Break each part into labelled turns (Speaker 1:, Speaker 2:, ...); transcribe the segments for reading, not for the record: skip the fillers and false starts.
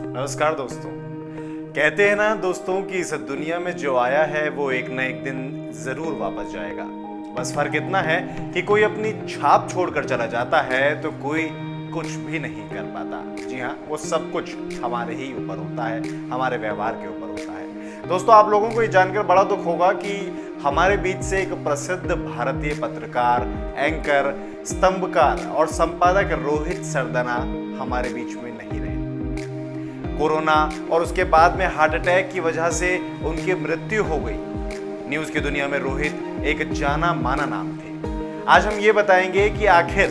Speaker 1: नमस्कार दोस्तों। कहते हैं ना दोस्तों कि इस दुनिया में जो आया है वो एक न एक दिन जरूर वापस जाएगा। बस फर्क इतना है कि कोई अपनी छाप छोड़कर चला जाता है तो कोई कुछ भी नहीं कर पाता। जी हाँ, वो सब कुछ हमारे ही ऊपर होता है, हमारे व्यवहार के ऊपर होता है। दोस्तों, आप लोगों को ये जानकर बड़ा दुख होगा कि हमारे बीच से एक प्रसिद्ध भारतीय पत्रकार, एंकर, स्तंभकार और संपादक रोहित सरदना हमारे बीच में नहीं रहे। कोरोना और उसके बाद में हार्ट अटैक की वजह से उनकी मृत्यु हो गई। न्यूज की दुनिया में रोहित एक जाना माना नाम थे। आज हम ये बताएंगे कि आखिर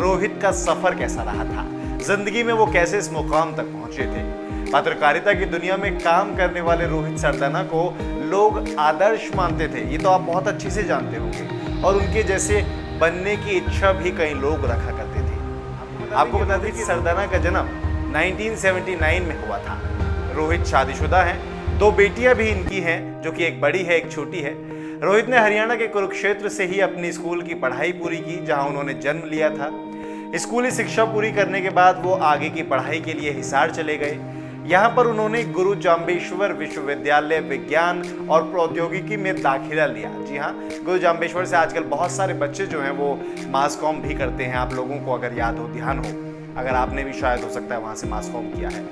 Speaker 1: रोहित का सफर कैसा रहा था, जिंदगी में वो कैसे इस मुकाम तक पहुंचे थे। पत्रकारिता की दुनिया में काम करने वाले रोहित सरदना को लोग आदर्श मानते थे, ये तो आप बहुत अच्छे से जानते होंगे, और उनके जैसे बनने की इच्छा भी कई लोग रखा करते थे। आपको बता दें कि सरदना का जन्म 1979 में हुआ था। रोहित शादीशुदा हैं, 2 बेटियां भी इनकी हैं, जो कि एक बड़ी है एक छोटी है। रोहित ने हरियाणा के कुरुक्षेत्र से ही अपनी स्कूल की पढ़ाई पूरी की, जहां उन्होंने जन्म लिया था। स्कूली शिक्षा पूरी करने के बाद वो आगे की पढ़ाई के लिए हिसार चले गए। यहाँ पर उन्होंने गुरु जाम्बेश्वर विश्वविद्यालय विज्ञान और प्रौद्योगिकी में दाखिला लिया। जी हाँ, गुरु जाम्बेश्वर से आजकल बहुत सारे बच्चे जो हैं वो मास कॉम भी करते हैं। आप लोगों को अगर याद हो, ध्यान हो, अगर आपने भी शायद हो सकता है वहां से मास कॉम किया है।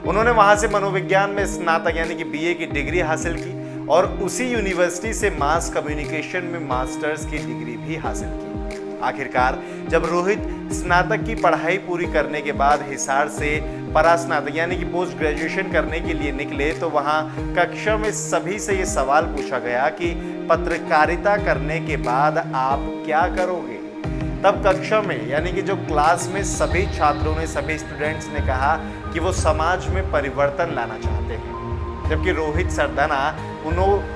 Speaker 1: उन्होंने वहां से मनोविज्ञान में स्नातक यानी कि बीए की डिग्री हासिल की और उसी यूनिवर्सिटी से मास कम्युनिकेशन में मास्टर्स की डिग्री भी हासिल की। आखिरकार जब रोहित स्नातक की पढ़ाई पूरी करने के बाद हिसार से परास्नातक यानी कि पोस्ट ग्रेजुएशन करने के लिए निकले तो वहां कक्षा में सभी से ये सवाल पूछा गया कि पत्रकारिता करने के बाद आप क्या करोगे। तब कक्षा में यानी कि जो क्लास में सभी छात्रों ने, सभी स्टूडेंट्स ने कहा कि वो समाज में परिवर्तन लाना चाहते हैं। जबकि रोहित सरदना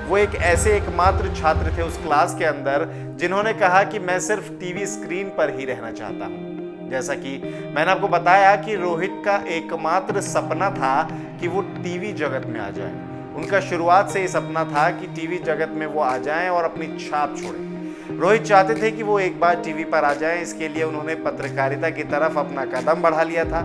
Speaker 1: वो एक ऐसे एकमात्र छात्र थे उस क्लास के अंदर जिन्होंने कहा कि मैं सिर्फ टीवी स्क्रीन पर ही रहना चाहता हूं। जैसा कि मैंने आपको बताया कि रोहित का एकमात्र सपना था कि वो टीवी जगत में आ जाए। उनका शुरुआत से ये सपना था कि टीवी जगत में वो आ जाएं और अपनी छाप छोड़ें। रोहित चाहते थे कि वो एक बार टीवी पर आ जाएं। इसके लिए उन्होंने पत्रकारिता की तरफ अपना कदम बढ़ा लिया था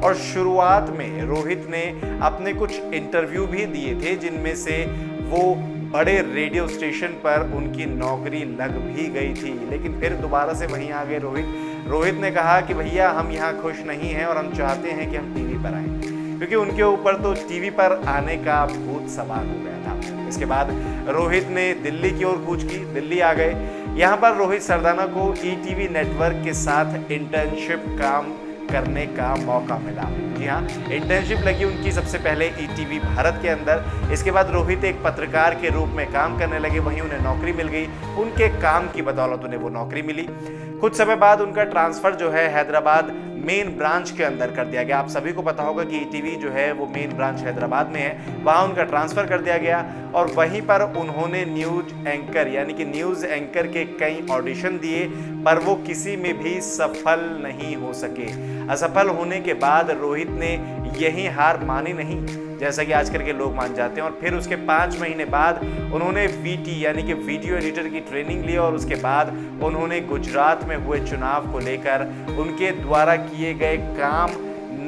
Speaker 1: और शुरुआत में रोहित ने अपने कुछ इंटरव्यू भी दिए थे, जिनमें से वो बड़े रेडियो स्टेशन पर उनकी नौकरी लग भी गई थी। लेकिन फिर दोबारा से वहीं आ गए रोहित ने कहा कि भैया हम यहाँ खुश नहीं हैं और हम चाहते हैं कि हम टीवी पर आएं, क्योंकि उनके ऊपर तो टीवी पर आने का भूत सवार हो गया था। इसके बाद रोहित ने दिल्ली की ओर कूच की, दिल्ली आ गए। यहाँ पर रोहित सरदना को ईटीवी नेटवर्क के साथ इंटर्नशिप काम करने का मौका मिला। जी हाँ, इंटर्नशिप लगी उनकी सबसे पहले ईटीवी भारत के अंदर। इसके बाद रोहित एक पत्रकार के रूप में काम करने लगे, वहीं उन्हें नौकरी मिल गई। उनके काम की बदौलत उन्हें वो नौकरी मिली। कुछ समय बाद उनका ट्रांसफर जो है हैदराबाद मेन ब्रांच के अंदर कर दिया गया। आप सभी को पता होगा कि ईटीवी जो है वो मेन ब्रांच हैदराबाद में है, वहां उनका ट्रांसफर कर दिया गया और वहीं पर उन्होंने न्यूज एंकर यानी कि न्यूज एंकर के कई ऑडिशन दिए, पर वो किसी में भी सफल नहीं हो सके। असफल होने के बाद रोहित ने यही हार मानी नहीं, जैसा कि आजकल के लोग मान जाते हैं, और फिर उसके 5 महीने बाद उन्होंने वीटी यानी कि वीडियो एडिटर की ट्रेनिंग ली और उसके बाद उन्होंने गुजरात में हुए चुनाव को लेकर उनके द्वारा किए गए काम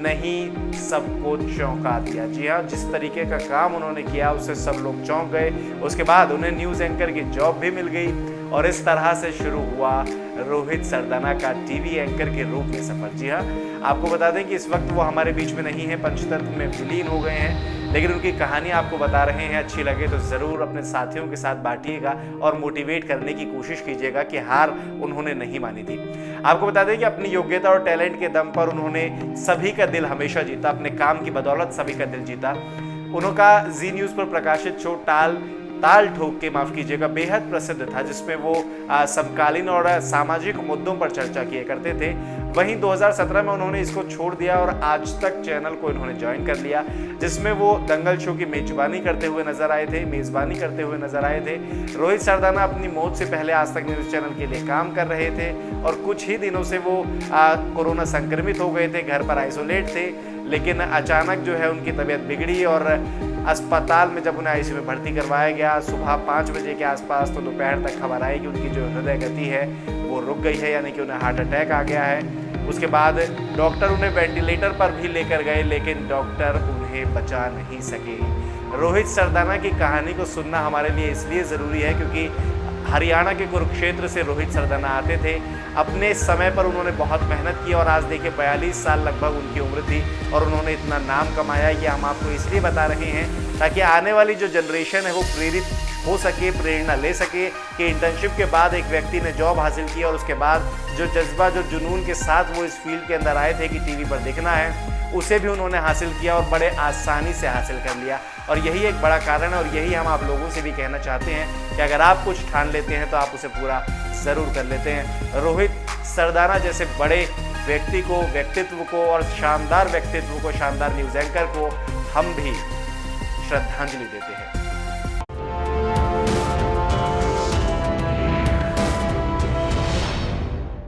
Speaker 1: नहीं सबको चौंका दिया। जी हाँ, जिस तरीके का काम उन्होंने किया उससे सब लोग चौंक गए। उसके बाद उन्हें न्यूज़ एंकर की जॉब भी मिल गई और इस तरह से शुरू हुआ रोहित सरदना का टीवी एंकर के रूप में सफर। जी हाँ, आपको बता दें कि इस वक्त वो हमारे बीच में नहीं है, पंचतत्व में विलीन हो गए हैं, लेकिन उनकी कहानी आपको बता रहे हैं। अच्छी लगे तो ज़रूर अपने साथियों के साथ बांटिएगा और मोटिवेट करने की कोशिश कीजिएगा कि हार उन्होंने नहीं मानी थी। आपको बता दें कि अपनी योग्यता और टैलेंट के दम पर उन्होंने सभी का दिल हमेशा जीता, अपने काम की बदौलत सभी का दिल जीता। उनका जी न्यूज़ पर प्रकाशित शो ताल ठोक के माफ कीजिएगा बेहद प्रसिद्ध था, जिसमें वो समकालीन और सामाजिक मुद्दों पर चर्चा किए करते थे। वहीं 2017 में उन्होंने इसको छोड़ दिया और आज तक चैनल को इन्होंने ज्वाइन कर लिया, जिसमें वो दंगल शो की मेजबानी करते हुए नजर आए थे। रोहित सरदना अपनी मौत से पहले आज तक न्यूज चैनल के लिए काम कर रहे थे और कुछ ही दिनों से वो कोरोना संक्रमित हो गए थे, घर पर आइसोलेट थे। लेकिन अचानक जो है उनकी तबीयत बिगड़ी और अस्पताल में जब उन्हें आईसीयू में भर्ती करवाया गया सुबह 5 बजे के आसपास, तो दोपहर तक खबर आई कि उनकी जो हृदय गति है वो रुक गई है, यानी कि उन्हें हार्ट अटैक आ गया है। उसके बाद डॉक्टर उन्हें वेंटिलेटर पर भी लेकर गए, लेकिन डॉक्टर उन्हें बचा नहीं सके। रोहित सरदाना की कहानी को सुनना हमारे लिए इसलिए ज़रूरी है क्योंकि हरियाणा के कुरुक्षेत्र से रोहित सरदाना आते थे। अपने समय पर उन्होंने बहुत मेहनत की और आज देखिए 42 साल लगभग उनकी उम्र थी और उन्होंने इतना नाम कमाया। ये हम आपको इसलिए बता रहे हैं ताकि आने वाली जो जनरेशन है वो प्रेरित हो सके, प्रेरणा ले सके कि इंटर्नशिप के बाद एक व्यक्ति ने जॉब हासिल की और उसके बाद जो जज्बा, जो जुनून के साथ वो इस फील्ड के अंदर आए थे कि टीवी पर देखना है, उसे भी उन्होंने हासिल किया और बड़े आसानी से हासिल कर लिया। और यही एक बड़ा कारण है और यही हम आप लोगों से भी कहना चाहते हैं कि अगर आप कुछ ठान लेते हैं तो आप उसे पूरा ज़रूर कर लेते हैं। रोहित सरदाना जैसे बड़े व्यक्तित्व को और शानदार व्यक्तित्व को, शानदार न्यूज़ एंकर को हम भी श्रद्धांजलि देते हैं।